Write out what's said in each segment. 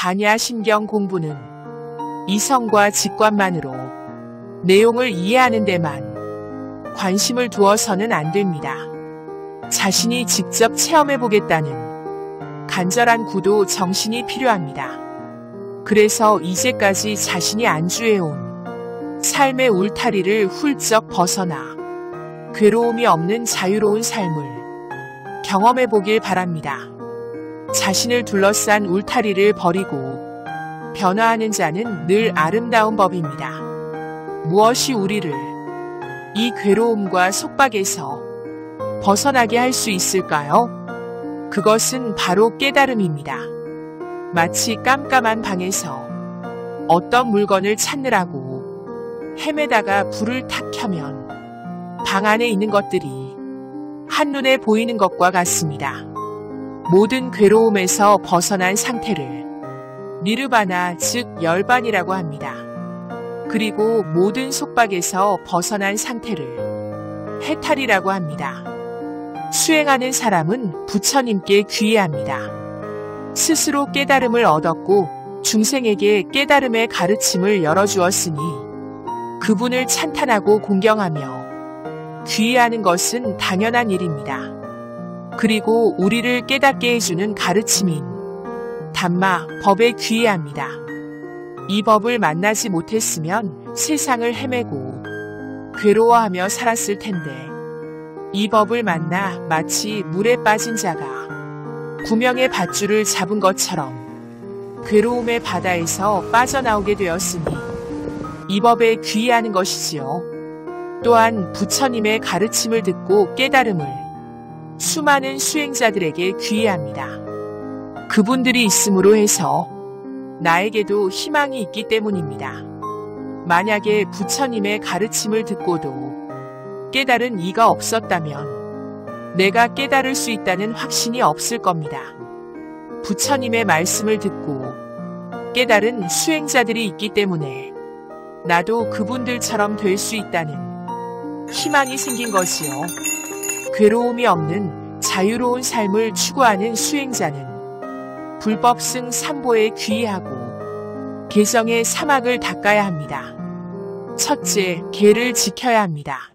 반야신경 공부는 이성과 직관만으로 내용을 이해하는 데만 관심을 두어서는 안 됩니다. 자신이 직접 체험해보겠다는 간절한 구도 정신이 필요합니다. 그래서 이제까지 자신이 안주해온 삶의 울타리를 훌쩍 벗어나 괴로움이 없는 자유로운 삶을 경험해보길 바랍니다. 자신을 둘러싼 울타리를 버리고 변화하는 자는 늘 아름다운 법입니다. 무엇이 우리를 이 괴로움과 속박에서 벗어나게 할 수 있을까요? 그것은 바로 깨달음입니다. 마치 깜깜한 방에서 어떤 물건을 찾느라고 헤매다가 불을 탁 켜면 방 안에 있는 것들이 한눈에 보이는 것과 같습니다. 모든 괴로움에서 벗어난 상태를 니르바나, 즉 열반이라고 합니다. 그리고 모든 속박에서 벗어난 상태를 해탈이라고 합니다. 수행하는 사람은 부처님께 귀의합니다. 스스로 깨달음을 얻었고 중생에게 깨달음의 가르침을 열어주었으니 그분을 찬탄하고 공경하며 귀의하는 것은 당연한 일입니다. 그리고 우리를 깨닫게 해주는 가르침인 담마, 법에 귀의합니다. 이 법을 만나지 못했으면 세상을 헤매고 괴로워하며 살았을 텐데 이 법을 만나 마치 물에 빠진 자가 구명의 밧줄을 잡은 것처럼 괴로움의 바다에서 빠져나오게 되었으니 이 법에 귀의하는 것이지요. 또한 부처님의 가르침을 듣고 깨달음을 수많은 수행자들에게 귀의합니다. 그분들이 있음으로 해서 나에게도 희망이 있기 때문입니다. 만약에 부처님의 가르침을 듣고도 깨달은 이가 없었다면 내가 깨달을 수 있다는 확신이 없을 겁니다. 부처님의 말씀을 듣고 깨달은 수행자들이 있기 때문에 나도 그분들처럼 될 수 있다는 희망이 생긴 것이요. 괴로움이 없는 자유로운 삶을 추구하는 수행자는 불법승 삼보에 귀의하고 개성의 사막을 닦아야 합니다. 첫째, 계를 지켜야 합니다.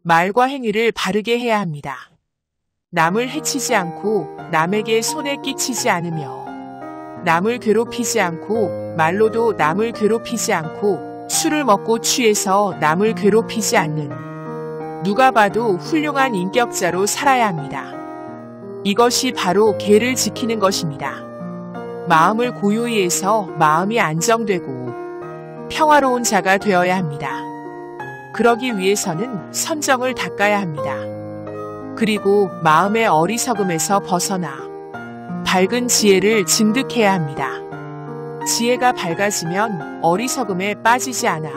말과 행위를 바르게 해야 합니다. 남을 해치지 않고 남에게 손에 끼치지 않으며 남을 괴롭히지 않고 말로도 남을 괴롭히지 않고 술을 먹고 취해서 남을 괴롭히지 않는 누가 봐도 훌륭한 인격자로 살아야 합니다. 이것이 바로 계를 지키는 것입니다. 마음을 고요히 해서 마음이 안정되고 평화로운 자가 되어야 합니다. 그러기 위해서는 선정을 닦아야 합니다. 그리고 마음의 어리석음에서 벗어나 밝은 지혜를 증득해야 합니다. 지혜가 밝아지면 어리석음에 빠지지 않아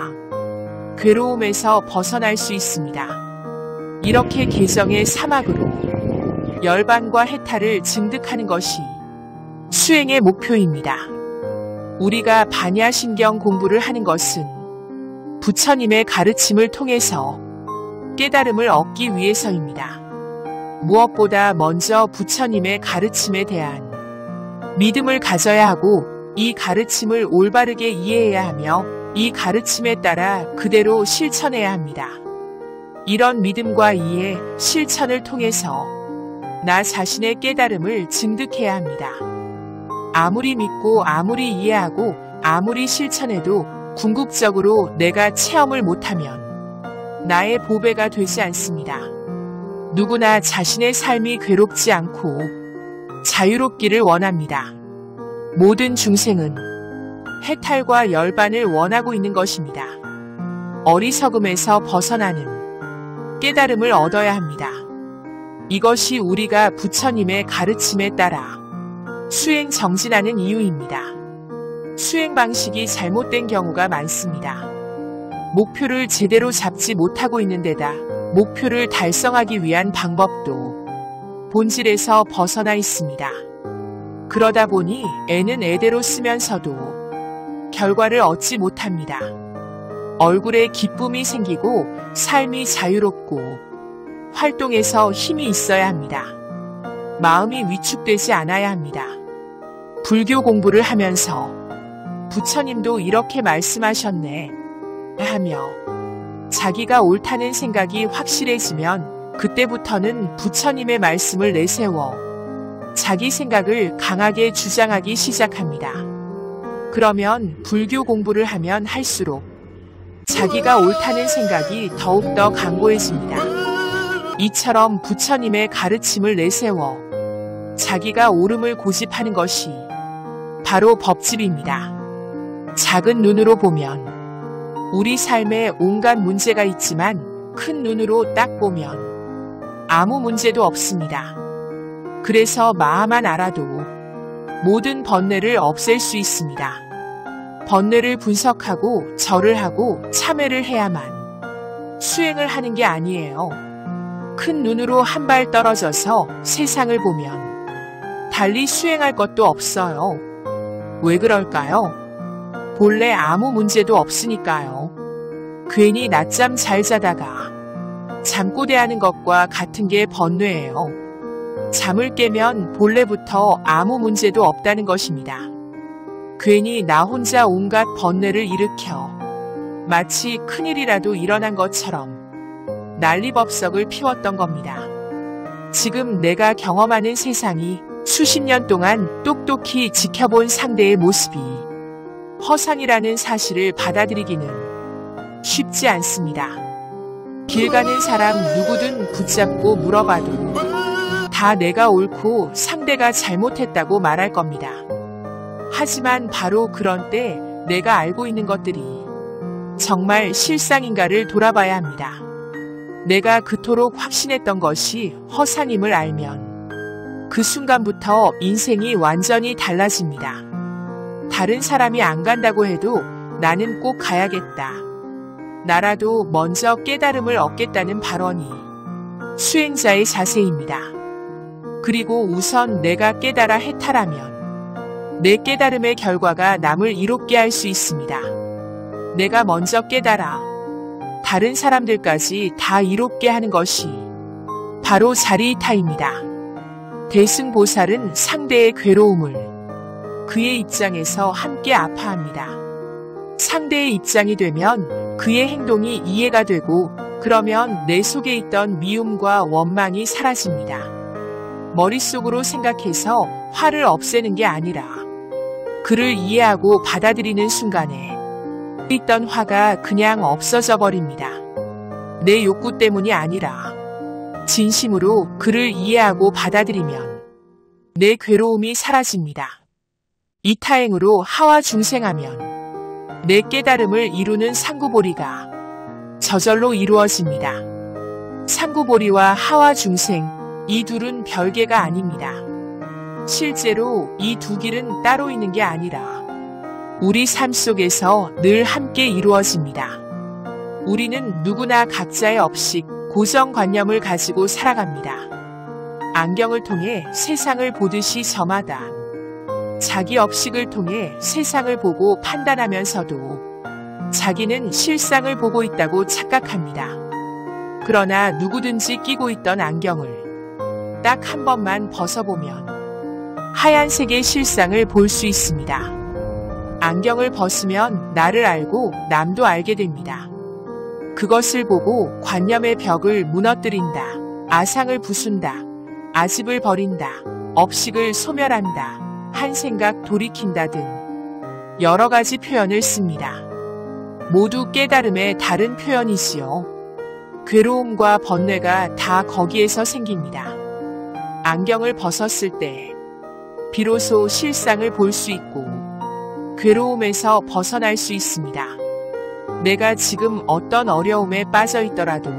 괴로움에서 벗어날 수 있습니다. 이렇게 개성의 사막으로 열반과 해탈을 증득하는 것이 수행의 목표입니다. 우리가 반야신경 공부를 하는 것은 부처님의 가르침을 통해서 깨달음을 얻기 위해서입니다. 무엇보다 먼저 부처님의 가르침에 대한 믿음을 가져야 하고 이 가르침을 올바르게 이해해야 하며 이 가르침에 따라 그대로 실천해야 합니다. 이런 믿음과 이해, 실천을 통해서 나 자신의 깨달음을 증득해야 합니다. 아무리 믿고 아무리 이해하고 아무리 실천해도 궁극적으로 내가 체험을 못하면 나의 보배가 되지 않습니다. 누구나 자신의 삶이 괴롭지 않고 자유롭기를 원합니다. 모든 중생은 해탈과 열반을 원하고 있는 것입니다. 어리석음에서 벗어나는 깨달음을 얻어야 합니다. 이것이 우리가 부처님의 가르침에 따라 수행 정진하는 이유입니다. 수행 방식이 잘못된 경우가 많습니다. 목표를 제대로 잡지 못하고 있는 데다 목표를 달성하기 위한 방법도 본질에서 벗어나 있습니다. 그러다 보니 애는 애대로 쓰면서도 결과를 얻지 못합니다. 얼굴에 기쁨이 생기고 삶이 자유롭고 활동에서 힘이 있어야 합니다. 마음이 위축되지 않아야 합니다. 불교 공부를 하면서 부처님도 이렇게 말씀하셨네 하며 자기가 옳다는 생각이 확실해지면 그때부터는 부처님의 말씀을 내세워 자기 생각을 강하게 주장하기 시작합니다. 그러면 불교 공부를 하면 할수록 자기가 옳다는 생각이 더욱더 강고해집니다. 이처럼 부처님의 가르침을 내세워 자기가 옳음을 고집하는 것이 바로 법집입니다. 작은 눈으로 보면 우리 삶에 온갖 문제가 있지만 큰 눈으로 딱 보면 아무 문제도 없습니다. 그래서 마음만 알아도 모든 번뇌를 없앨 수 있습니다. 번뇌를 분석하고 절을 하고 참회를 해야만 수행을 하는 게 아니에요. 큰 눈으로 한 발 떨어져서 세상을 보면 달리 수행할 것도 없어요. 왜 그럴까요? 본래 아무 문제도 없으니까요. 괜히 낮잠 잘 자다가 잠꼬대하는 것과 같은 게 번뇌예요. 잠을 깨면 본래부터 아무 문제도 없다는 것입니다. 괜히 나 혼자 온갖 번뇌를 일으켜 마치 큰일이라도 일어난 것처럼 난리법석을 피웠던 겁니다. 지금 내가 경험하는 세상이 수십 년 동안 똑똑히 지켜본 상대의 모습이 허상이라는 사실을 받아들이기는 쉽지 않습니다. 길 가는 사람 누구든 붙잡고 물어봐도 다 내가 옳고 상대가 잘못했다고 말할 겁니다. 하지만 바로 그런 때 내가 알고 있는 것들이 정말 실상인가를 돌아봐야 합니다. 내가 그토록 확신했던 것이 허상임을 알면 그 순간부터 인생이 완전히 달라집니다. 다른 사람이 안 간다고 해도 나는 꼭 가야겠다. 나라도 먼저 깨달음을 얻겠다는 발언이 수행자의 자세입니다. 그리고 우선 내가 깨달아 해탈하면 내 깨달음의 결과가 남을 이롭게 할 수 있습니다. 내가 먼저 깨달아 다른 사람들까지 다 이롭게 하는 것이 바로 자리이타입니다. 대승보살은 상대의 괴로움을 그의 입장에서 함께 아파합니다. 상대의 입장이 되면 그의 행동이 이해가 되고 그러면 내 속에 있던 미움과 원망이 사라집니다. 머릿속으로 생각해서 화를 없애는 게 아니라 그를 이해하고 받아들이는 순간에 있던 화가 그냥 없어져 버립니다. 내 욕구 때문이 아니라 진심으로 그를 이해하고 받아들이면 내 괴로움이 사라집니다. 이타행으로 하와 중생하면 내 깨달음을 이루는 상구보리가 저절로 이루어집니다. 상구보리와 하와 중생, 이 둘은 별개가 아닙니다. 실제로 이 두 길은 따로 있는 게 아니라 우리 삶 속에서 늘 함께 이루어집니다. 우리는 누구나 각자의 업식, 고정관념을 가지고 살아갑니다. 안경을 통해 세상을 보듯이 저마다 자기 업식을 통해 세상을 보고 판단하면서도 자기는 실상을 보고 있다고 착각합니다. 그러나 누구든지 끼고 있던 안경을 딱 한 번만 벗어보면 하얀색의 실상을 볼 수 있습니다. 안경을 벗으면 나를 알고 남도 알게 됩니다. 그것을 보고 관념의 벽을 무너뜨린다, 아상을 부순다, 아집을 버린다, 업식을 소멸한다, 한 생각 돌이킨다 등 여러 가지 표현을 씁니다. 모두 깨달음의 다른 표현이지요. 괴로움과 번뇌가 다 거기에서 생깁니다. 안경을 벗었을 때 비로소 실상을 볼 수 있고 괴로움에서 벗어날 수 있습니다. 내가 지금 어떤 어려움에 빠져 있더라도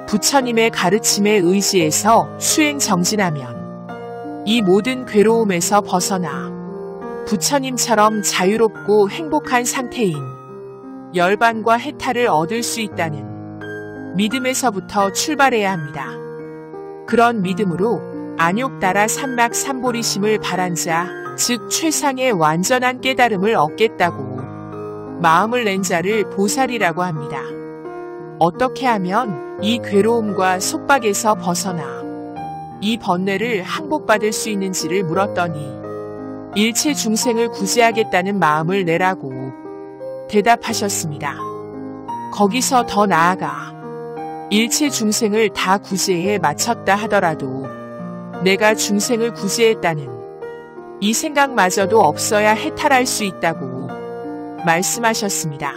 부처님의 가르침에 의지해서 수행 정진하면 이 모든 괴로움에서 벗어나 부처님처럼 자유롭고 행복한 상태인 열반과 해탈을 얻을 수 있다는 믿음에서부터 출발해야 합니다. 그런 믿음으로 안욕따라 삼막 삼보리심을 바란 자, 즉 최상의 완전한 깨달음을 얻겠다고 마음을 낸 자를 보살이라고 합니다. 어떻게 하면 이 괴로움과 속박에서 벗어나 이 번뇌를 항복받을 수 있는지를 물었더니 일체 중생을 구제하겠다는 마음을 내라고 대답하셨습니다. 거기서 더 나아가 일체 중생을 다 구제에 마쳤다 하더라도 내가 중생을 구제했다는 이 생각마저도 없어야 해탈할 수 있다고 말씀하셨습니다.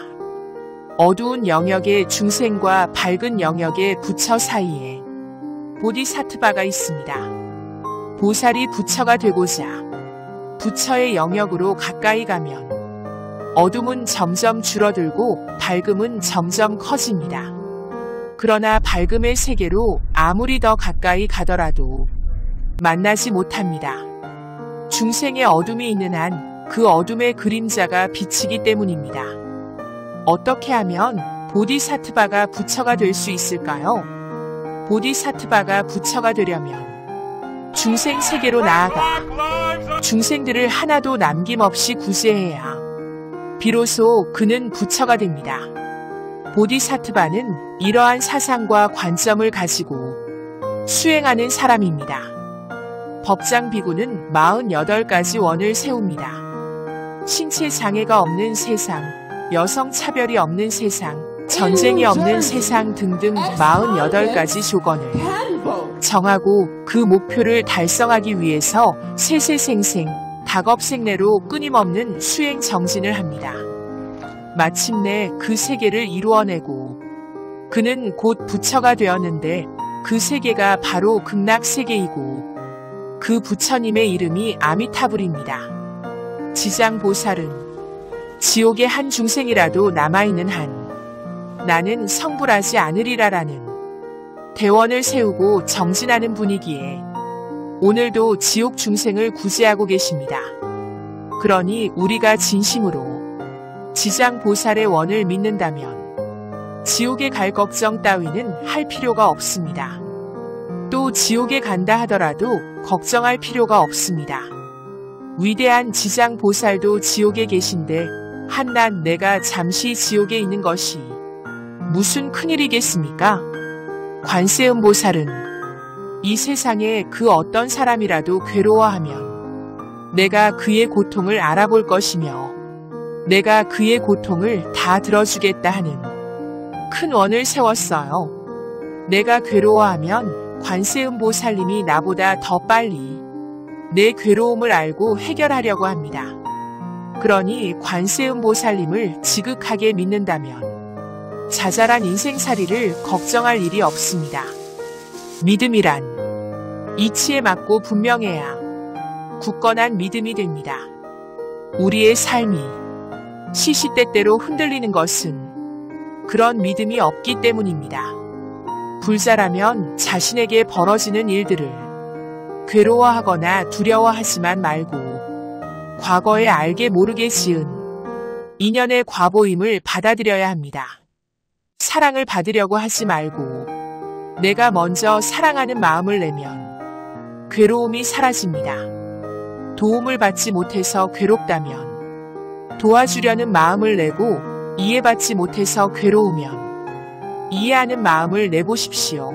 어두운 영역의 중생과 밝은 영역의 부처 사이에 보디사트바가 있습니다. 보살이 부처가 되고자 부처의 영역으로 가까이 가면 어둠은 점점 줄어들고 밝음은 점점 커집니다. 그러나 밝음의 세계로 아무리 더 가까이 가더라도 만나지 못합니다. 중생의 어둠이 있는 한 그 어둠의 그림자가 비치기 때문입니다. 어떻게 하면 보디사트바가 부처가 될 수 있을까요? 보디사트바가 부처가 되려면 중생 세계로 나아가 중생들을 하나도 남김없이 구제해야 비로소 그는 부처가 됩니다. 보디사트바는 이러한 사상과 관점을 가지고 수행하는 사람입니다. 법장 비구는 48가지 원을 세웁니다. 신체 장애가 없는 세상, 여성 차별이 없는 세상, 전쟁이 없는 세상 등등 48가지 조건을 정하고 그 목표를 달성하기 위해서 세세생생, 닭업생내로 끊임없는 수행 정진을 합니다. 마침내 그 세계를 이루어내고 그는 곧 부처가 되었는데 그 세계가 바로 극락세계이고 그 부처님의 이름이 아미타불입니다. 지장보살은 지옥의 한 중생이라도 남아있는 한 나는 성불하지 않으리라라는 대원을 세우고 정진하는 분이기에 오늘도 지옥 중생을 구제하고 계십니다. 그러니 우리가 진심으로 지장보살의 원을 믿는다면 지옥에 갈 걱정 따위는 할 필요가 없습니다. 또 지옥에 간다 하더라도 걱정할 필요가 없습니다. 위대한 지장보살도 지옥에 계신데 한낱 내가 잠시 지옥에 있는 것이 무슨 큰일이겠습니까? 관세음보살은 이 세상에 그 어떤 사람이라도 괴로워하면 내가 그의 고통을 알아볼 것이며 내가 그의 고통을 다 들어주겠다 하는 큰 원을 세웠어요. 내가 괴로워하면 관세음보살님이 나보다 더 빨리 내 괴로움을 알고 해결하려고 합니다. 그러니 관세음보살님을 지극하게 믿는다면 자잘한 인생살이를 걱정할 일이 없습니다. 믿음이란 이치에 맞고 분명해야 굳건한 믿음이 됩니다. 우리의 삶이 시시때때로 흔들리는 것은 그런 믿음이 없기 때문입니다. 불자라면 자신에게 벌어지는 일들을 괴로워하거나 두려워하지만 말고 과거에 알게 모르게 지은 인연의 과보임을 받아들여야 합니다. 사랑을 받으려고 하지 말고 내가 먼저 사랑하는 마음을 내면 괴로움이 사라집니다. 도움을 받지 못해서 괴롭다면 도와주려는 마음을 내고 이해받지 못해서 괴로우면 이해하는 마음을 내보십시오.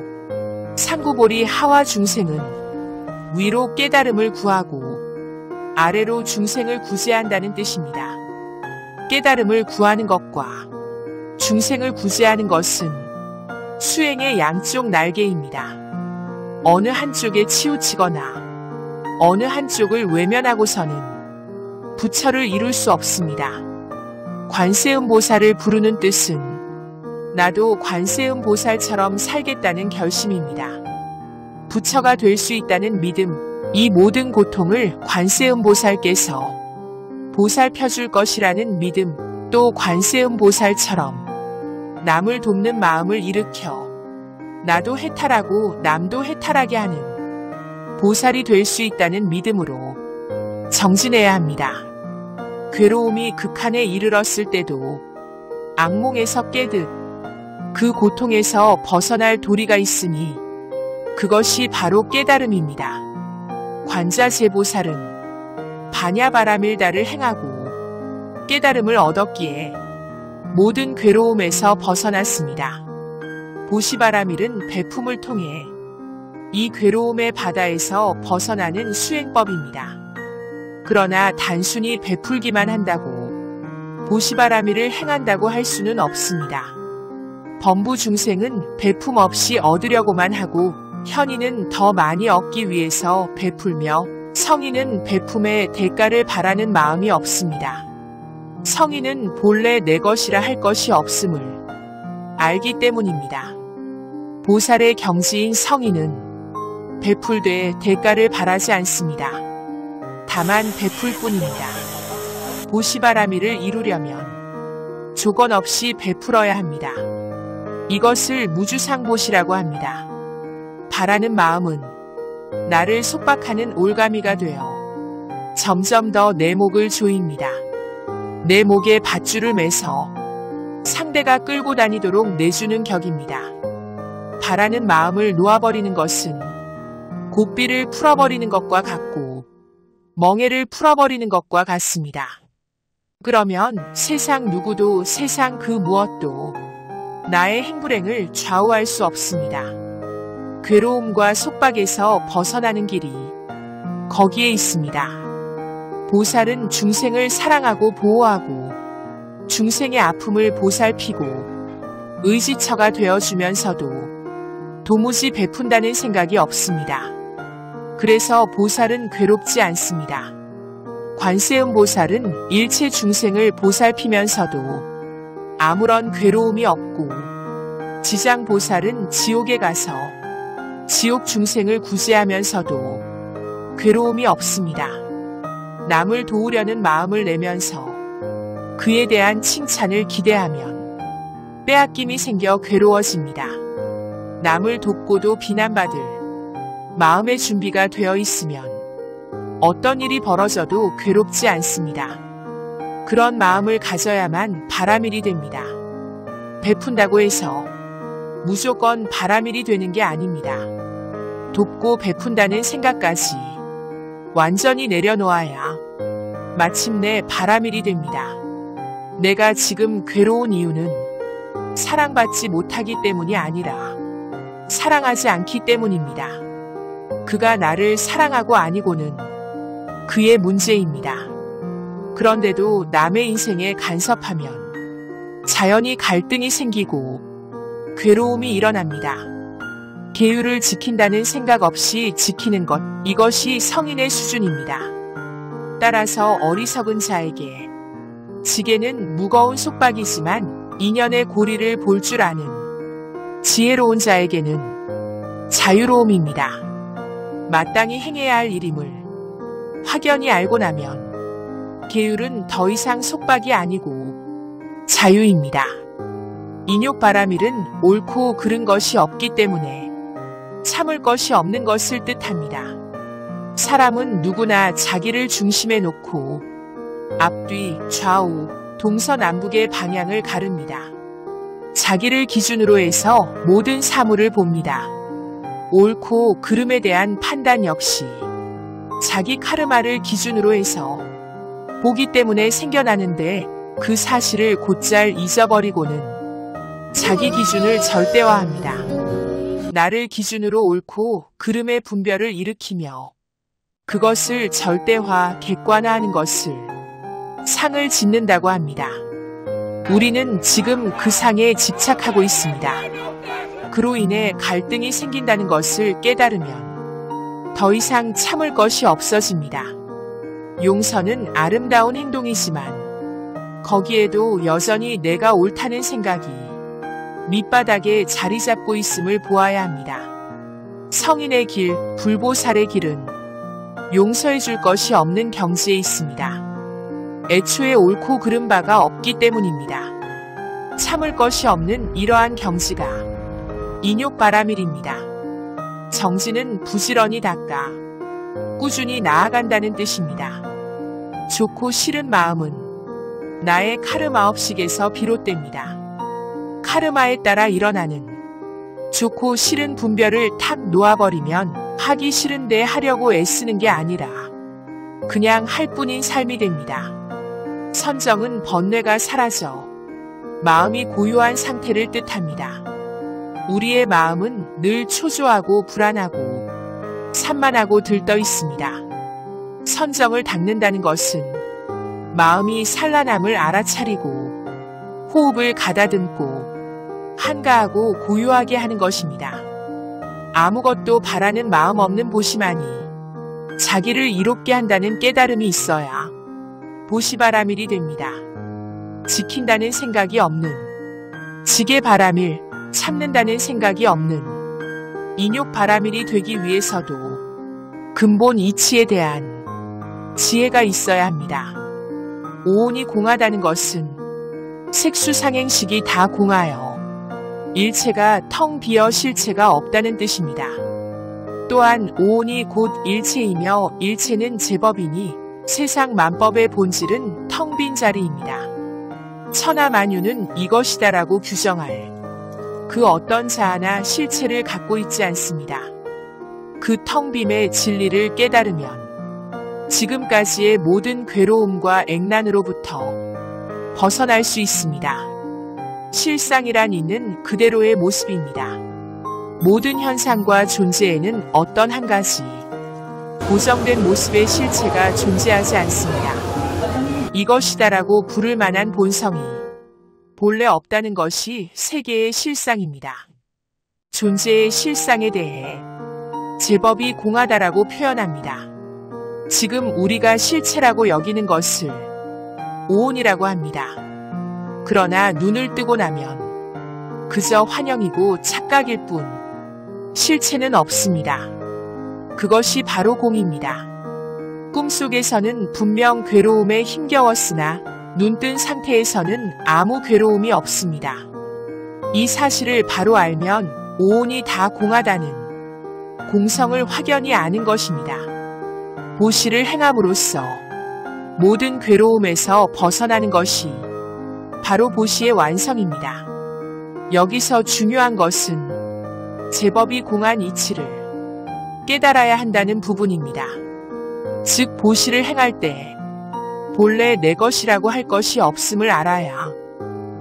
상구보리 하와 중생은 위로 깨달음을 구하고 아래로 중생을 구제한다는 뜻입니다. 깨달음을 구하는 것과 중생을 구제하는 것은 수행의 양쪽 날개입니다. 어느 한쪽에 치우치거나 어느 한쪽을 외면하고서는 부처를 이룰 수 없습니다. 관세음보살을 부르는 뜻은 나도 관세음보살처럼 살겠다는 결심입니다. 부처가 될 수 있다는 믿음, 이 모든 고통을 관세음보살께서 보살펴줄 것이라는 믿음, 또 관세음보살처럼 남을 돕는 마음을 일으켜 나도 해탈하고 남도 해탈하게 하는 보살이 될 수 있다는 믿음으로 정진해야 합니다. 괴로움이 극한에 이르렀을 때도 악몽에서 깨듯 그 고통에서 벗어날 도리가 있으니 그것이 바로 깨달음입니다. 관자재보살은 반야바라밀다를 행하고 깨달음을 얻었기에 모든 괴로움에서 벗어났습니다. 보시바라밀은 배품을 통해 이 괴로움의 바다에서 벗어나는 수행법입니다. 그러나 단순히 베풀기만 한다고 보시바라미를 행한다고 할 수는 없습니다. 범부 중생은 베품 없이 얻으려고만 하고 현인은 더 많이 얻기 위해서 베풀며 성인은 베품의 대가를 바라는 마음이 없습니다. 성인은 본래 내 것이라 할 것이 없음을 알기 때문입니다. 보살의 경지인 성인은 베풀되 대가를 바라지 않습니다. 다만 베풀 뿐입니다. 보시바라미를 이루려면 조건 없이 베풀어야 합니다. 이것을 무주상보시라고 합니다. 바라는 마음은 나를 속박하는 올가미가 되어 점점 더 내 목을 조입니다. 내 목에 밧줄을 매서 상대가 끌고 다니도록 내주는 격입니다. 바라는 마음을 놓아버리는 것은 고삐를 풀어버리는 것과 같고 멍에를 풀어버리는 것과 같습니다. 그러면 세상 누구도 세상 그 무엇도 나의 행불행을 좌우할 수 없습니다. 괴로움과 속박에서 벗어나는 길이 거기에 있습니다. 보살은 중생을 사랑하고 보호하고 중생의 아픔을 보살피고 의지처가 되어주면서도 도무지 베푼다는 생각이 없습니다. 그래서 보살은 괴롭지 않습니다. 관세음 보살은 일체 중생을 보살피면서도 아무런 괴로움이 없고 지장 보살은 지옥에 가서 지옥 중생을 구제하면서도 괴로움이 없습니다. 남을 도우려는 마음을 내면서 그에 대한 칭찬을 기대하면 빼앗김이 생겨 괴로워집니다. 남을 돕고도 비난받을 마음의 준비가 되어 있으면 어떤 일이 벌어져도 괴롭지 않습니다. 그런 마음을 가져야만 바라밀이 됩니다. 베푼다고 해서 무조건 바라밀이 되는 게 아닙니다. 돕고 베푼다는 생각까지 완전히 내려놓아야 마침내 바라밀이 됩니다. 내가 지금 괴로운 이유는 사랑받지 못하기 때문이 아니라 사랑하지 않기 때문입니다. 그가 나를 사랑하고 아니고는 그의 문제입니다. 그런데도 남의 인생에 간섭하면 자연히 갈등이 생기고 괴로움이 일어납니다. 계율을 지킨다는 생각 없이 지키는 것, 이것이 성인의 수준입니다. 따라서 어리석은 자에게 지게는 무거운 속박이지만 인연의 고리를 볼 줄 아는 지혜로운 자에게는 자유로움입니다. 마땅히 행해야 할 일임을 확연히 알고 나면 계율은 더 이상 속박이 아니고 자유입니다. 인욕바라밀은 옳고 그른 것이 없기 때문에 참을 것이 없는 것을 뜻합니다. 사람은 누구나 자기를 중심에 놓고 앞뒤, 좌우, 동서남북의 방향을 가릅니다. 자기를 기준으로 해서 모든 사물을 봅니다. 옳고 그름에 대한 판단 역시 자기 카르마를 기준으로 해서 보기 때문에 생겨나는데 그 사실을 곧잘 잊어버리고는 자기 기준을 절대화합니다. 나를 기준으로 옳고 그름의 분별을 일으키며 그것을 절대화, 객관화하는 것을 상을 짓는다고 합니다. 우리는 지금 그 상에 집착하고 있습니다. 그로 인해 갈등이 생긴다는 것을 깨달으면 더 이상 참을 것이 없어집니다. 용서는 아름다운 행동이지만 거기에도 여전히 내가 옳다는 생각이 밑바닥에 자리 잡고 있음을 보아야 합니다. 성인의 길, 불보살의 길은 용서해 줄 것이 없는 경지에 있습니다. 애초에 옳고 그른 바가 없기 때문입니다. 참을 것이 없는 이러한 경지가 인욕바라밀입니다. 정지는 부지런히 닦아 꾸준히 나아간다는 뜻입니다. 좋고 싫은 마음은 나의 카르마업식에서 비롯됩니다. 카르마에 따라 일어나는 좋고 싫은 분별을 탁 놓아버리면 하기 싫은데 하려고 애쓰는 게 아니라 그냥 할 뿐인 삶이 됩니다. 선정은 번뇌가 사라져 마음이 고요한 상태를 뜻합니다. 우리의 마음은 늘 초조하고 불안하고 산만하고 들떠 있습니다. 선정을 닦는다는 것은 마음이 산란함을 알아차리고 호흡을 가다듬고 한가하고 고요하게 하는 것입니다. 아무것도 바라는 마음 없는 보시만이 자기를 이롭게 한다는 깨달음이 있어야 보시바라밀이 됩니다. 지킨다는 생각이 없는, 지게바라밀, 참는다는 생각이 없는 인욕바라밀이 되기 위해서도 근본 이치에 대한 지혜가 있어야 합니다. 오온이 공하다는 것은 색수상행식이 다 공하여 일체가 텅 비어 실체가 없다는 뜻입니다. 또한 오온이 곧 일체이며 일체는 제법이니 세상 만법의 본질은 텅 빈 자리입니다. 천하만유는 이것이다라고 규정할 그 어떤 자아나 실체를 갖고 있지 않습니다. 그 텅 빔의 진리를 깨달으면 지금까지의 모든 괴로움과 액난으로부터 벗어날 수 있습니다. 실상이란 있는 그대로의 모습입니다. 모든 현상과 존재에는 어떤 한 가지 고정된 모습의 실체가 존재하지 않습니다. 이것이다라고 부를 만한 본성이 본래 없다는 것이 세계의 실상입니다. 존재의 실상에 대해 제법이 공하다라고 표현합니다. 지금 우리가 실체라고 여기는 것을 오온이라고 합니다. 그러나 눈을 뜨고 나면 그저 환영이고 착각일 뿐 실체는 없습니다. 그것이 바로 공입니다. 꿈속에서는 분명 괴로움에 힘겨웠으나 눈뜬 상태에서는 아무 괴로움이 없습니다. 이 사실을 바로 알면 오온이 다 공하다는 공성을 확연히 아는 것입니다. 보시를 행함으로써 모든 괴로움에서 벗어나는 것이 바로 보시의 완성입니다. 여기서 중요한 것은 제법이 공한 이치를 깨달아야 한다는 부분입니다. 즉 보시를 행할 때 본래 내 것이라고 할 것이 없음을 알아야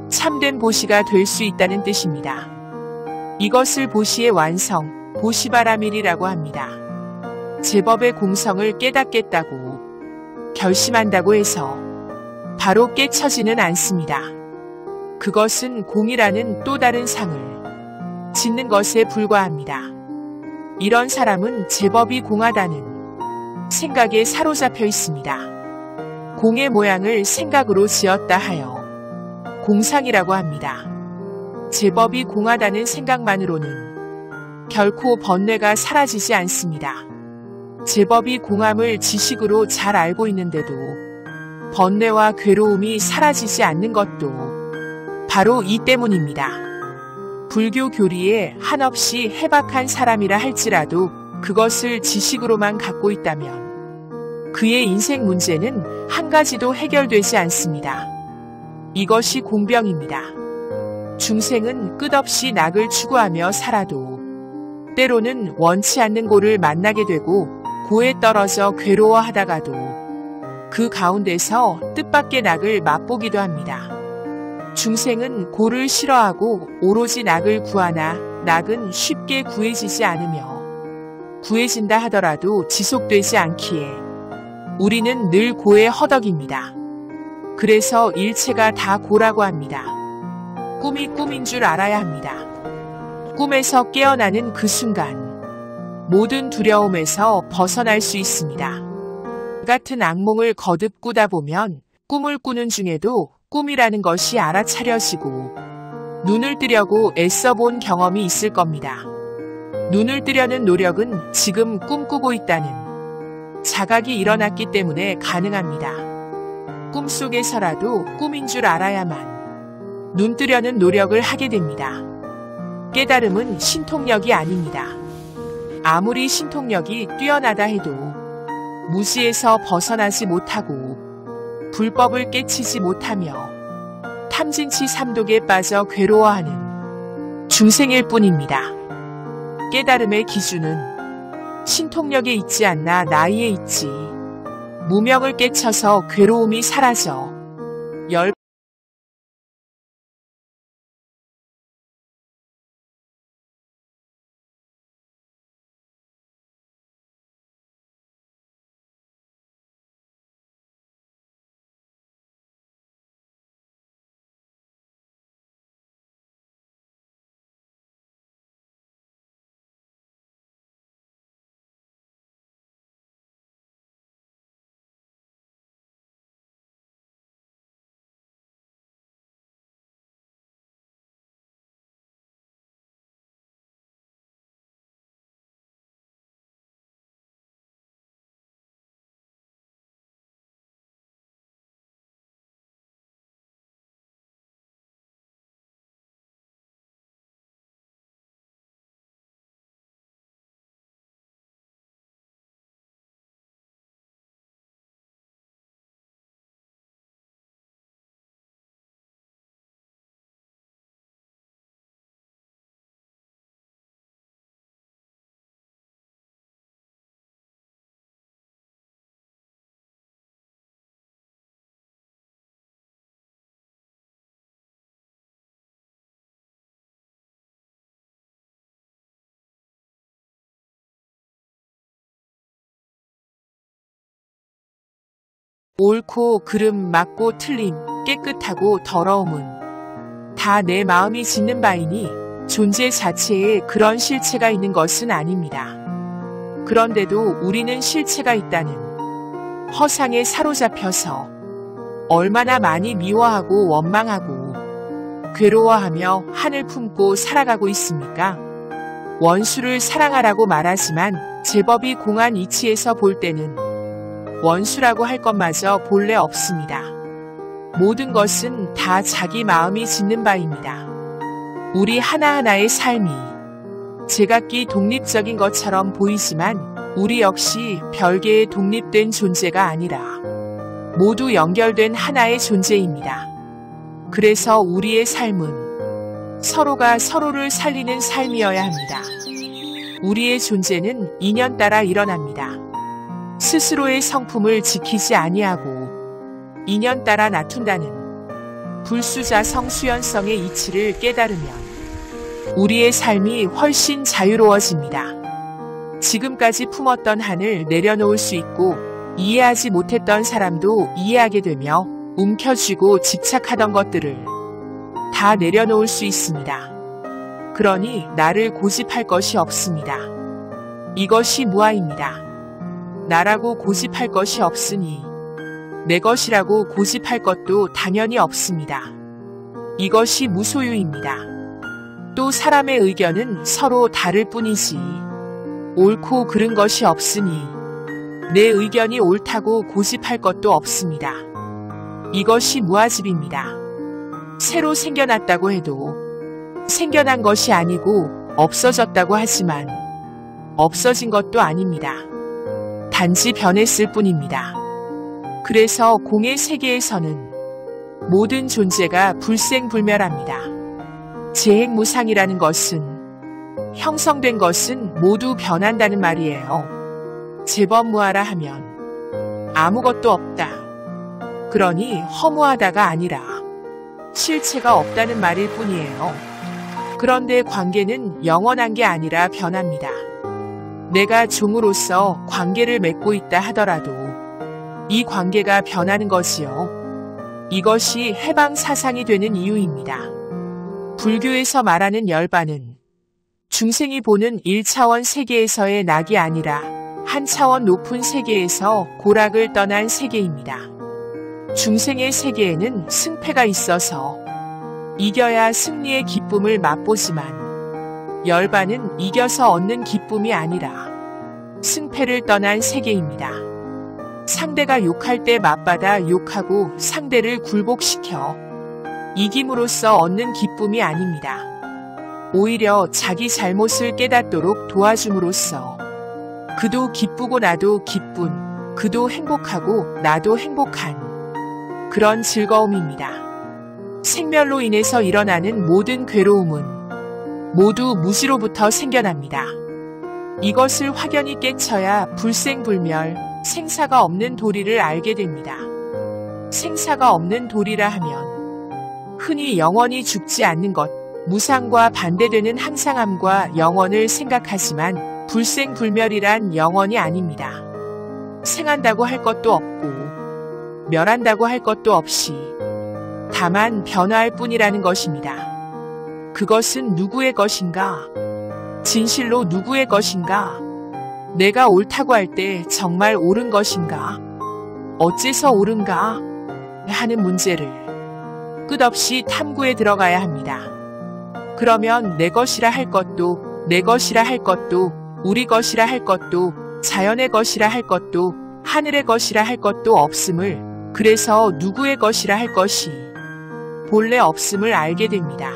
참된 보시가 될 수 있다는 뜻입니다. 이것을 보시의 완성, 보시바라밀이라고 합니다. 제법의 공성을 깨닫겠다고 결심한다고 해서 바로 깨쳐지는 않습니다. 그것은 공이라는 또 다른 상을 짓는 것에 불과합니다. 이런 사람은 제법이 공하다는 생각에 사로잡혀 있습니다. 공의 모양을 생각으로 지었다 하여 공상이라고 합니다. 제법이 공하다는 생각만으로는 결코 번뇌가 사라지지 않습니다. 제법이 공함을 지식으로 잘 알고 있는데도 번뇌와 괴로움이 사라지지 않는 것도 바로 이 때문입니다. 불교 교리에 한없이 해박한 사람이라 할지라도 그것을 지식으로만 갖고 있다면 그의 인생 문제는 한 가지도 해결되지 않습니다. 이것이 공병입니다. 중생은 끝없이 낙을 추구하며 살아도 때로는 원치 않는 고를 만나게 되고 고에 떨어져 괴로워하다가도 그 가운데서 뜻밖의 낙을 맛보기도 합니다. 중생은 고를 싫어하고 오로지 낙을 구하나 낙은 쉽게 구해지지 않으며 구해진다 하더라도 지속되지 않기에 우리는 늘 고에 허덕입니다. 그래서 일체가 다 고라고 합니다. 꿈이 꿈인 줄 알아야 합니다. 꿈에서 깨어나는 그 순간 모든 두려움에서 벗어날 수 있습니다. 같은 악몽을 거듭 꾸다 보면 꿈을 꾸는 중에도 꿈이라는 것이 알아차려지고 눈을 뜨려고 애써본 경험이 있을 겁니다. 눈을 뜨려는 노력은 지금 꿈꾸고 있다는 자각이 일어났기 때문에 가능합니다. 꿈속에서라도 꿈인 줄 알아야만 눈 뜨려는 노력을 하게 됩니다. 깨달음은 신통력이 아닙니다. 아무리 신통력이 뛰어나다 해도 무지에서 벗어나지 못하고 불법을 깨치지 못하며 탐진치 삼독에 빠져 괴로워하는 중생일 뿐입니다. 깨달음의 기준은 신통력에 있지 않나 나이에 있지. 무명을 깨쳐서 괴로움이 사라져 열 옳고 그름, 맞고 틀림, 깨끗하고 더러움은 다 내 마음이 짓는 바이니 존재 자체에 그런 실체가 있는 것은 아닙니다. 그런데도 우리는 실체가 있다는 허상에 사로잡혀서 얼마나 많이 미워하고 원망하고 괴로워하며 한을 품고 살아가고 있습니까? 원수를 사랑하라고 말하지만 제법이 공한 이치에서 볼 때는 원수라고 할 것마저 본래 없습니다. 모든 것은 다 자기 마음이 짓는 바입니다. 우리 하나하나의 삶이 제각기 독립적인 것처럼 보이지만 우리 역시 별개의 독립된 존재가 아니라 모두 연결된 하나의 존재입니다. 그래서 우리의 삶은 서로가 서로를 살리는 삶이어야 합니다. 우리의 존재는 인연 따라 일어납니다. 스스로의 성품을 지키지 아니하고 인연 따라 낮춘다는 불수자성 수연성의 이치를 깨달으면 우리의 삶이 훨씬 자유로워집니다. 지금까지 품었던 한을 내려놓을 수 있고 이해하지 못했던 사람도 이해하게 되며 움켜쥐고 집착하던 것들을 다 내려놓을 수 있습니다. 그러니 나를 고집할 것이 없습니다. 이것이 무아입니다. 나라고 고집할 것이 없으니 내 것이라고 고집할 것도 당연히 없습니다. 이것이 무소유입니다. 또 사람의 의견은 서로 다를 뿐이지 옳고 그른 것이 없으니 내 의견이 옳다고 고집할 것도 없습니다. 이것이 무아집입니다. 새로 생겨났다고 해도 생겨난 것이 아니고 없어졌다고 하지만 없어진 것도 아닙니다. 단지 변했을 뿐입니다. 그래서 공의 세계에서는 모든 존재가 불생불멸합니다. 재행무상이라는 것은 형성된 것은 모두 변한다는 말이에요. 제법무하라 하면 아무것도 없다. 그러니 허무하다가 아니라 실체가 없다는 말일 뿐이에요. 그런데 관계는 영원한 게 아니라 변합니다. 내가 종으로서 관계를 맺고 있다 하더라도 이 관계가 변하는 거지요. 이것이 해방사상이 되는 이유입니다. 불교에서 말하는 열반은 중생이 보는 1차원 세계에서의 낙이 아니라 한 차원 높은 세계에서 고락을 떠난 세계입니다. 중생의 세계에는 승패가 있어서 이겨야 승리의 기쁨을 맛보지만 열반은 이겨서 얻는 기쁨이 아니라 승패를 떠난 세계입니다. 상대가 욕할 때 맞받아 욕하고 상대를 굴복시켜 이김으로써 얻는 기쁨이 아닙니다. 오히려 자기 잘못을 깨닫도록 도와줌으로써 그도 기쁘고 나도 기쁜, 그도 행복하고 나도 행복한 그런 즐거움입니다. 생멸로 인해서 일어나는 모든 괴로움은 모두 무지로부터 생겨납니다. 이것을 확연히 깨쳐야 불생불멸, 생사가 없는 도리를 알게 됩니다. 생사가 없는 도리라 하면 흔히 영원히 죽지 않는 것, 무상과 반대되는 항상함과 영원을 생각하지만 불생불멸이란 영원이 아닙니다. 생한다고 할 것도 없고 멸한다고 할 것도 없이 다만 변화할 뿐이라는 것입니다. 그것은 누구의 것인가? 진실로 누구의 것인가? 내가 옳다고 할 때 정말 옳은 것인가? 어째서 옳은가? 하는 문제를 끝없이 탐구에 들어가야 합니다. 그러면 내 것이라 할 것도, 내 것이라 할 것도, 우리 것이라 할 것도, 자연의 것이라 할 것도, 하늘의 것이라 할 것도 없음을, 그래서 누구의 것이라 할 것이 본래 없음을 알게 됩니다.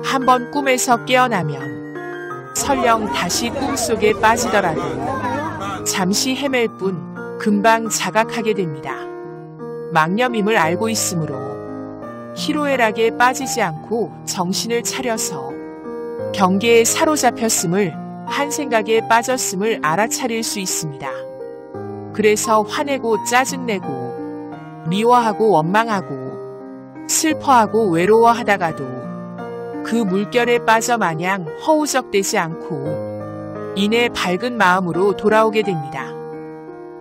한번 꿈에서 깨어나면 설령 다시 꿈속에 빠지더라도 잠시 헤맬 뿐 금방 자각하게 됩니다. 망념임을 알고 있으므로 희로애락에 빠지지 않고 정신을 차려서 경계에 사로잡혔음을, 한 생각에 빠졌음을 알아차릴 수 있습니다. 그래서 화내고 짜증내고 미워하고 원망하고 슬퍼하고 외로워하다가도 그 물결에 빠져 마냥 허우적대지 않고 이내 밝은 마음으로 돌아오게 됩니다.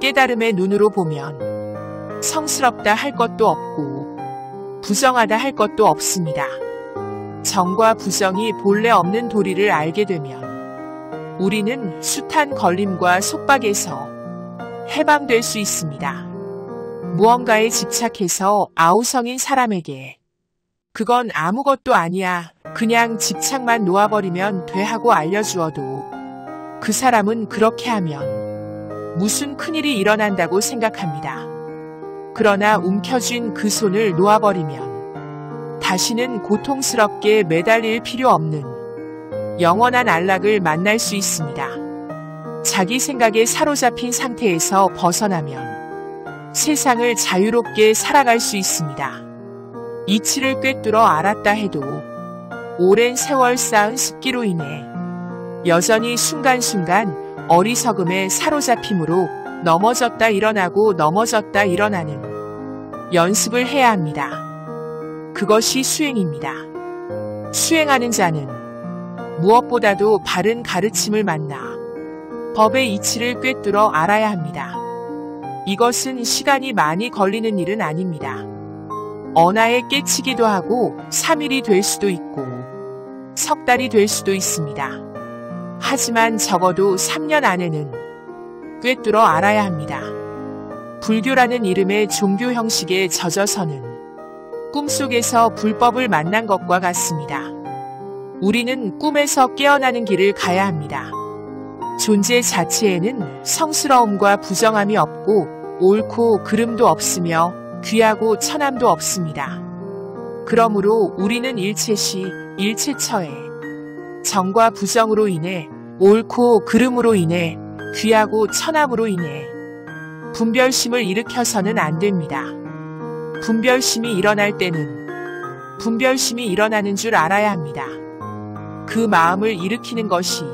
깨달음의 눈으로 보면 성스럽다 할 것도 없고 부정하다 할 것도 없습니다. 정과 부정이 본래 없는 도리를 알게 되면 우리는 숱한 걸림과 속박에서 해방될 수 있습니다. 무언가에 집착해서 아우성인 사람에게 그건 아무것도 아니야, 그냥 집착만 놓아버리면 돼 하고 알려주어도 그 사람은 그렇게 하면 무슨 큰일이 일어난다고 생각합니다. 그러나 움켜쥔 그 손을 놓아버리면 다시는 고통스럽게 매달릴 필요 없는 영원한 안락을 만날 수 있습니다. 자기 생각에 사로잡힌 상태에서 벗어나면 세상을 자유롭게 살아갈 수 있습니다. 이치를 꿰뚫어 알았다 해도 오랜 세월 쌓은 습기로 인해 여전히 순간순간 어리석음에 사로잡힘으로 넘어졌다 일어나고 넘어졌다 일어나는 연습을 해야 합니다. 그것이 수행입니다. 수행하는 자는 무엇보다도 바른 가르침을 만나 법의 이치를 꿰뚫어 알아야 합니다. 이것은 시간이 많이 걸리는 일은 아닙니다. 언하에 깨치기도 하고 3일이 될 수도 있고 석 달이 될 수도 있습니다. 하지만 적어도 3년 안에는 꿰뚫어 알아야 합니다. 불교라는 이름의 종교 형식에 젖어서는 꿈속에서 불법을 만난 것과 같습니다. 우리는 꿈에서 깨어나는 길을 가야 합니다. 존재 자체에는 성스러움과 부정함이 없고 옳고 그름도 없으며 귀하고 천함도 없습니다. 그러므로 우리는 일체시, 일체처에 정과 부정으로 인해 옳고 그름으로 인해 귀하고 천함으로 인해 분별심을 일으켜서는 안 됩니다. 분별심이 일어날 때는 분별심이 일어나는 줄 알아야 합니다. 그 마음을 일으키는 것이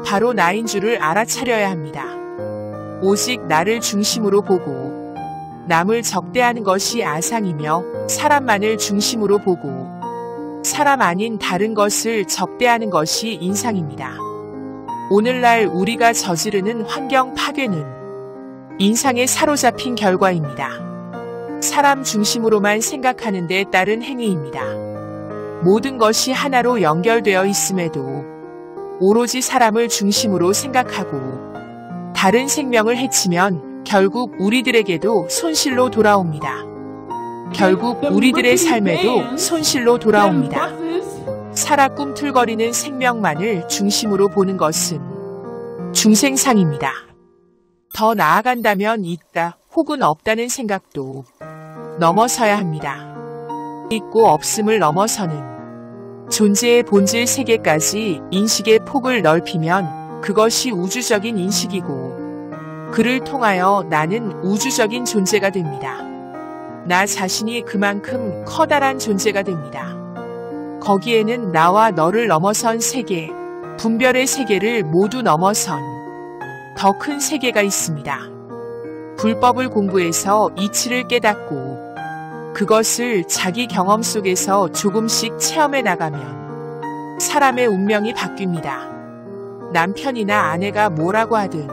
바로 나인 줄을 알아차려야 합니다. 오직 나를 중심으로 보고 남을 적대하는 것이 아상이며 사람만을 중심으로 보고 사람 아닌 다른 것을 적대하는 것이 인상입니다. 오늘날 우리가 저지르는 환경 파괴는 인상에 사로잡힌 결과입니다. 사람 중심으로만 생각하는 데 따른 행위입니다. 모든 것이 하나로 연결되어 있음에도 오로지 사람을 중심으로 생각하고 다른 생명을 해치면 결국 우리들에게도 손실로 돌아옵니다. 결국 우리들의 삶에도 손실로 돌아옵니다. 살아 꿈틀거리는 생명만을 중심으로 보는 것은 중생상입니다. 더 나아간다면 있다 혹은 없다는 생각도 넘어서야 합니다. 있고 없음을 넘어서는 존재의 본질 세계까지 인식의 폭을 넓히면 그것이 우주적인 인식이고 그를 통하여 나는 우주적인 존재가 됩니다. 나 자신이 그만큼 커다란 존재가 됩니다. 거기에는 나와 너를 넘어선 세계, 분별의 세계를 모두 넘어선 더 큰 세계가 있습니다. 불법을 공부해서 이치를 깨닫고 그것을 자기 경험 속에서 조금씩 체험해 나가면 사람의 운명이 바뀝니다. 남편이나 아내가 뭐라고 하든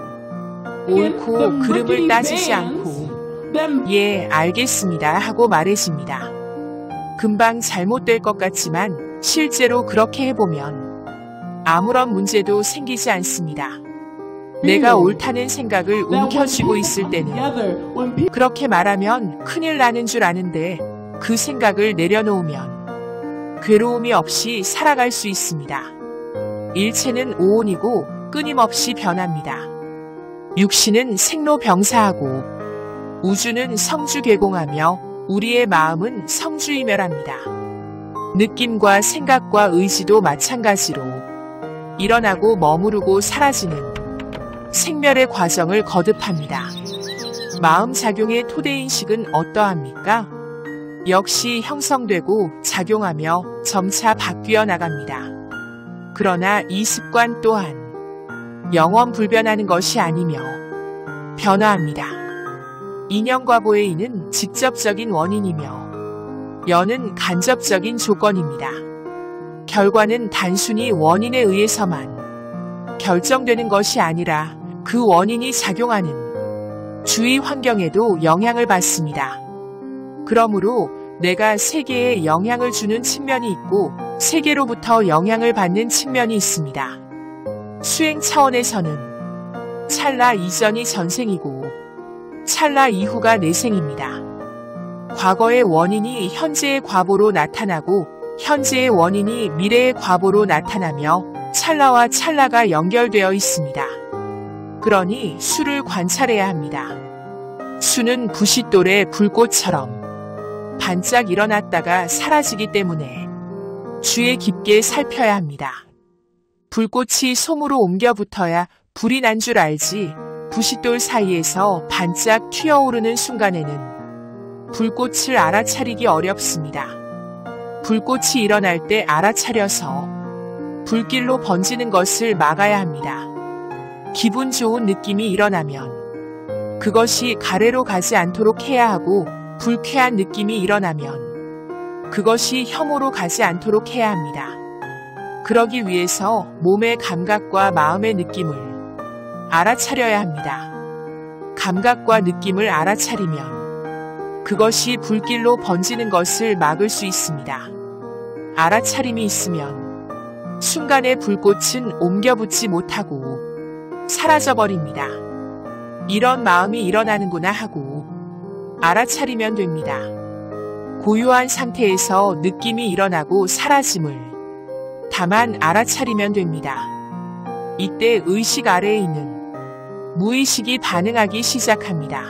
옳고 그름을 따지지 않고 예, 알겠습니다 하고 말해집니다. 금방 잘못될 것 같지만 실제로 그렇게 해보면 아무런 문제도 생기지 않습니다. 내가 옳다는 생각을 움켜쥐고 있을 때는 그렇게 말하면 큰일 나는 줄 아는데 그 생각을 내려놓으면 괴로움이 없이 살아갈 수 있습니다. 일체는 오온이고 끊임없이 변합니다. 육신은 생로병사하고 우주는 성주개공하며 우리의 마음은 성주이멸합니다. 느낌과 생각과 의지도 마찬가지로 일어나고 머무르고 사라지는 생멸의 과정을 거듭합니다. 마음작용의 토대인식은 어떠합니까? 역시 형성되고 작용하며 점차 바뀌어 나갑니다. 그러나 이 습관 또한 영원 불변하는 것이 아니며 변화합니다. 인연과 보혜인은 직접적인 원인이며 연은 간접적인 조건입니다. 결과는 단순히 원인에 의해서만 결정되는 것이 아니라 그 원인이 작용하는 주위 환경에도 영향을 받습니다. 그러므로 내가 세계에 영향을 주는 측면이 있고 세계로부터 영향을 받는 측면이 있습니다. 수행 차원에서는 찰나 이전이 전생이고 찰나 이후가 내생입니다. 과거의 원인이 현재의 과보로 나타나고 현재의 원인이 미래의 과보로 나타나며 찰나와 찰나가 연결되어 있습니다. 그러니 수를 관찰해야 합니다. 수는 부싯돌의 불꽃처럼 반짝 일어났다가 사라지기 때문에 주의 깊게 살펴야 합니다. 불꽃이 솜으로 옮겨 붙어야 불이 난 줄 알지 부싯돌 사이에서 반짝 튀어오르는 순간에는 불꽃을 알아차리기 어렵습니다. 불꽃이 일어날 때 알아차려서 불길로 번지는 것을 막아야 합니다. 기분 좋은 느낌이 일어나면 그것이 가래로 가지 않도록 해야 하고 불쾌한 느낌이 일어나면 그것이 혐오로 가지 않도록 해야 합니다. 그러기 위해서 몸의 감각과 마음의 느낌을 알아차려야 합니다. 감각과 느낌을 알아차리면 그것이 불길로 번지는 것을 막을 수 있습니다. 알아차림이 있으면 순간의 불꽃은 옮겨붙지 못하고 사라져버립니다. 이런 마음이 일어나는구나 하고 알아차리면 됩니다. 고요한 상태에서 느낌이 일어나고 사라짐을 다만 알아차리면 됩니다. 이때 의식 아래에 있는 무의식이 반응하기 시작합니다.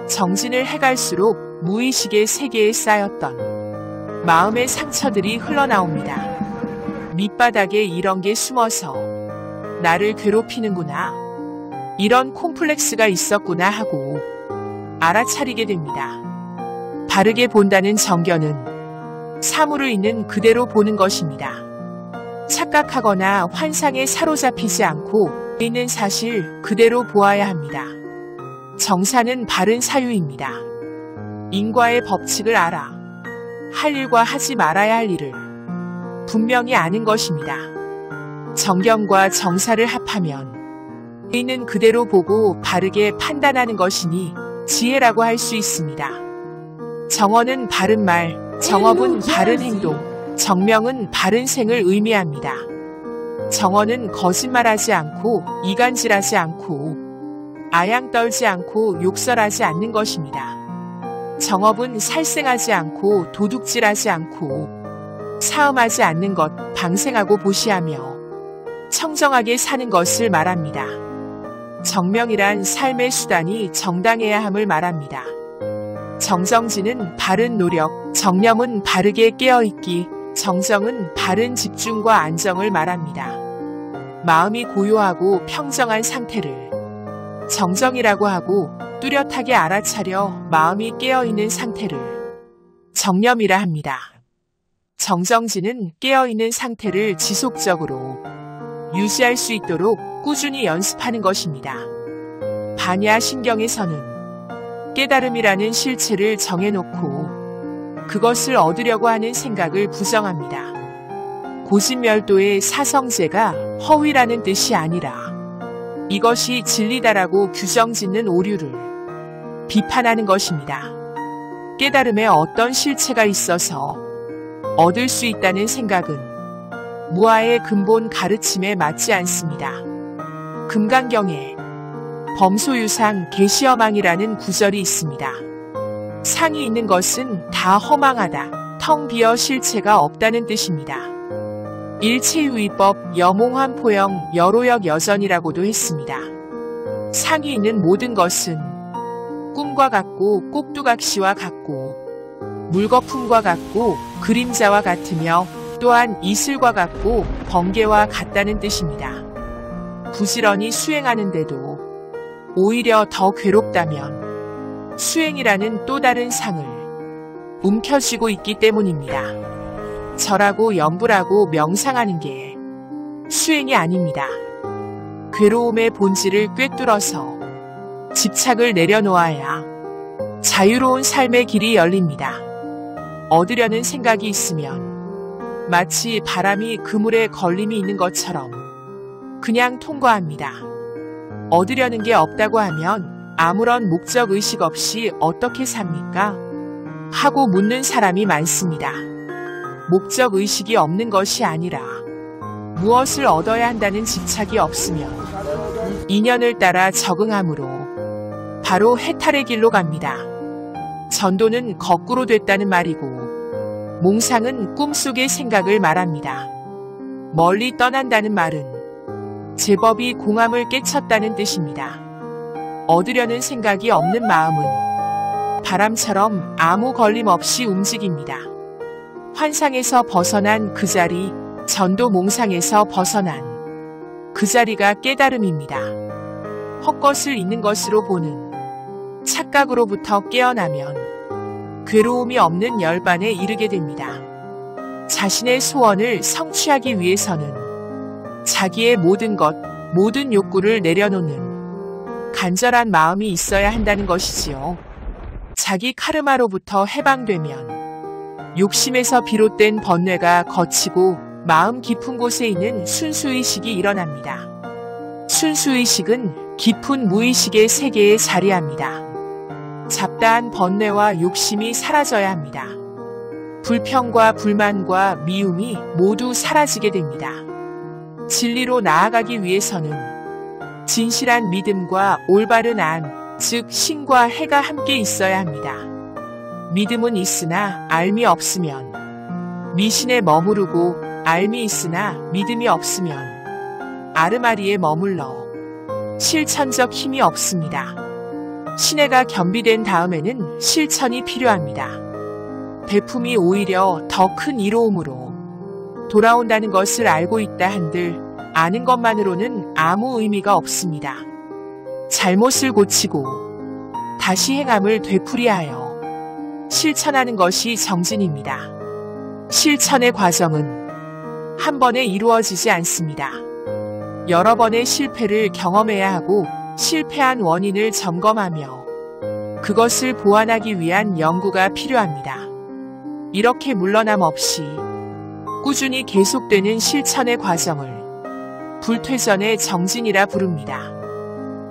정진을 해갈수록 무의식의 세계에 쌓였던 마음의 상처들이 흘러나옵니다. 밑바닥에 이런 게 숨어서 나를 괴롭히는구나. 이런 콤플렉스가 있었구나 하고 알아차리게 됩니다. 바르게 본다는 정견은 사물을 있는 그대로 보는 것입니다. 착각하거나 환상에 사로잡히지 않고 있는 사실 그대로 보아야 합니다. 정사는 바른 사유입니다. 인과의 법칙을 알아 할 일과 하지 말아야 할 일을 분명히 아는 것입니다. 정견과 정사를 합하면 있는 그대로 보고 바르게 판단하는 것이니 지혜라고 할 수 있습니다. 정언은 바른 말, 정업은 바른 행동, 정명은 바른 생을 의미합니다. 정언은 거짓말하지 않고 이간질하지 않고 아양 떨지 않고 욕설하지 않는 것입니다. 정업은 살생하지 않고 도둑질하지 않고 사음하지 않는 것, 방생하고 보시하며 청정하게 사는 것을 말합니다. 정명이란 삶의 수단이 정당해야 함을 말합니다. 정정지는 바른 노력, 정념은 바르게 깨어있기, 정정은 바른 집중과 안정을 말합니다. 마음이 고요하고 평정한 상태를 정정이라고 하고 뚜렷하게 알아차려 마음이 깨어있는 상태를 정념이라 합니다. 정정지는 깨어있는 상태를 지속적으로 유지할 수 있도록 꾸준히 연습하는 것입니다. 반야 신경에서는 깨달음이라는 실체를 정해놓고 그것을 얻으려고 하는 생각을 부정합니다. 고진멸도의 사성제가 허위라는 뜻이 아니라 이것이 진리다라고 규정짓는 오류를 비판하는 것입니다. 깨달음에 어떤 실체가 있어서 얻을 수 있다는 생각은 무아의 근본 가르침에 맞지 않습니다. 금강경에 범소유상 계시허망이라는 구절이 있습니다. 상이 있는 것은 다 허망하다, 텅 비어 실체가 없다는 뜻입니다. 일체유의법 여몽환포영 여로역 여전이라고도 했습니다. 상이 있는 모든 것은 꿈과 같고 꼭두각시와 같고 물거품과 같고 그림자와 같으며 또한 이슬과 같고 번개와 같다는 뜻입니다. 부지런히 수행하는데도 오히려 더 괴롭다면 수행이라는 또 다른 상을 움켜쥐고 있기 때문입니다. 절하고 염불하고 명상하는 게 수행이 아닙니다. 괴로움의 본질을 꿰뚫어서 집착을 내려놓아야 자유로운 삶의 길이 열립니다. 얻으려는 생각이 있으면 마치 바람이 그물에 걸림이 있는 것처럼 그냥 통과합니다. 얻으려는 게 없다고 하면 아무런 목적의식 없이 어떻게 삽니까? 하고 묻는 사람이 많습니다. 목적의식이 없는 것이 아니라 무엇을 얻어야 한다는 집착이 없으면 인연을 따라 적응함으로 바로 해탈의 길로 갑니다. 전도는 거꾸로 됐다는 말이고 몽상은 꿈속의 생각을 말합니다. 멀리 떠난다는 말은 제법이 공함을 깨쳤다는 뜻입니다. 얻으려는 생각이 없는 마음은 바람처럼 아무 걸림 없이 움직입니다. 환상에서 벗어난 그 자리, 전도 몽상에서 벗어난 그 자리가 깨달음입니다. 헛것을 있는 것으로 보는 착각으로부터 깨어나면 괴로움이 없는 열반에 이르게 됩니다. 자신의 소원을 성취하기 위해서는 자기의 모든 것, 모든 욕구를 내려놓는 간절한 마음이 있어야 한다는 것이지요. 자기 카르마로부터 해방되면 욕심에서 비롯된 번뇌가 거치고 마음 깊은 곳에 있는 순수의식이 일어납니다. 순수의식은 깊은 무의식의 세계에 자리합니다. 잡다한 번뇌와 욕심이 사라져야 합니다. 불평과 불만과 미움이 모두 사라지게 됩니다. 진리로 나아가기 위해서는 진실한 믿음과 올바른 안, 즉 신과 해가 함께 있어야 합니다. 믿음은 있으나 알미 없으면 미신에 머무르고 알미 있으나 믿음이 없으면 아르마리에 머물러 실천적 힘이 없습니다. 신해가 겸비된 다음에는 실천이 필요합니다. 베품이 오히려 더 큰 이로움으로 돌아온다는 것을 알고 있다 한들 아는 것만으로는 아무 의미가 없습니다. 잘못을 고치고 다시 행함을 되풀이하여 실천하는 것이 정진입니다. 실천의 과정은 한 번에 이루어지지 않습니다. 여러 번의 실패를 경험해야 하고 실패한 원인을 점검하며 그것을 보완하기 위한 연구가 필요합니다. 이렇게 물러남 없이 꾸준히 계속되는 실천의 과정을 불퇴전의 정진이라 부릅니다.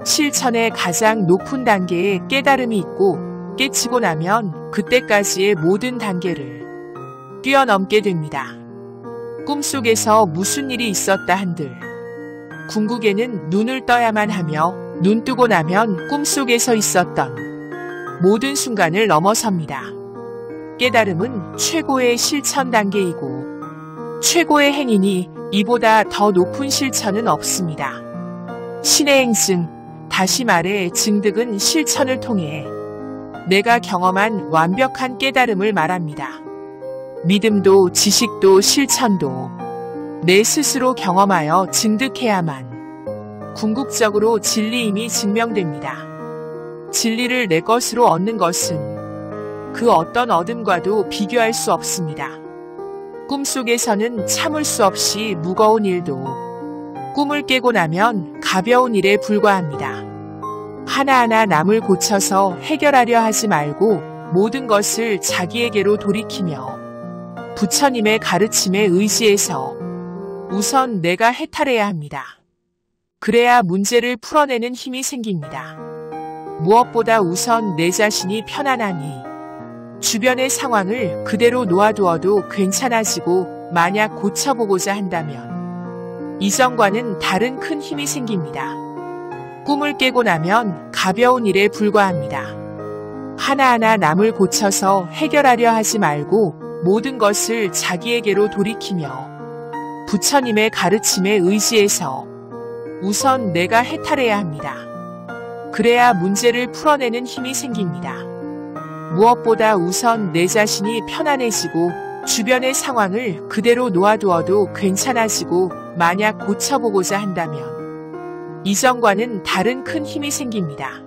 실천의 가장 높은 단계에 깨달음이 있고 깨치고 나면 그때까지의 모든 단계를 뛰어넘게 됩니다. 꿈속에서 무슨 일이 있었다 한들 궁극에는 눈을 떠야만 하며 눈 뜨고 나면 꿈속에서 있었던 모든 순간을 넘어섭니다. 깨달음은 최고의 실천 단계이고 최고의 행위니 이보다 더 높은 실천은 없습니다. 신의 행증, 다시 말해 증득은 실천을 통해 내가 경험한 완벽한 깨달음을 말합니다. 믿음도 지식도 실천도 내 스스로 경험하여 증득해야만 궁극적으로 진리임이 증명됩니다. 진리를 내 것으로 얻는 것은 그 어떤 얻음과도 비교할 수 없습니다. 꿈속에서는 참을 수 없이 무거운 일도 꿈을 깨고 나면 가벼운 일에 불과합니다. 하나하나 남을 고쳐서 해결하려 하지 말고 모든 것을 자기에게로 돌이키며 부처님의 가르침에 의지해서 우선 내가 해탈해야 합니다. 그래야 문제를 풀어내는 힘이 생깁니다. 무엇보다 우선 내 자신이 편안하니 주변의 상황을 그대로 놓아두어도 괜찮아지고 만약 고쳐보고자 한다면 이전과는 다른 큰 힘이 생깁니다. 꿈을 깨고 나면 가벼운 일에 불과합니다. 하나하나 남을 고쳐서 해결하려 하지 말고 모든 것을 자기에게로 돌이키며 부처님의 가르침에 의지해서 우선 내가 해탈해야 합니다. 그래야 문제를 풀어내는 힘이 생깁니다. 무엇보다 우선 내 자신이 편안해지고 주변의 상황을 그대로 놓아두어도 괜찮아지고 만약 고쳐보고자 한다면 이전과는 다른 큰 힘이 생깁니다.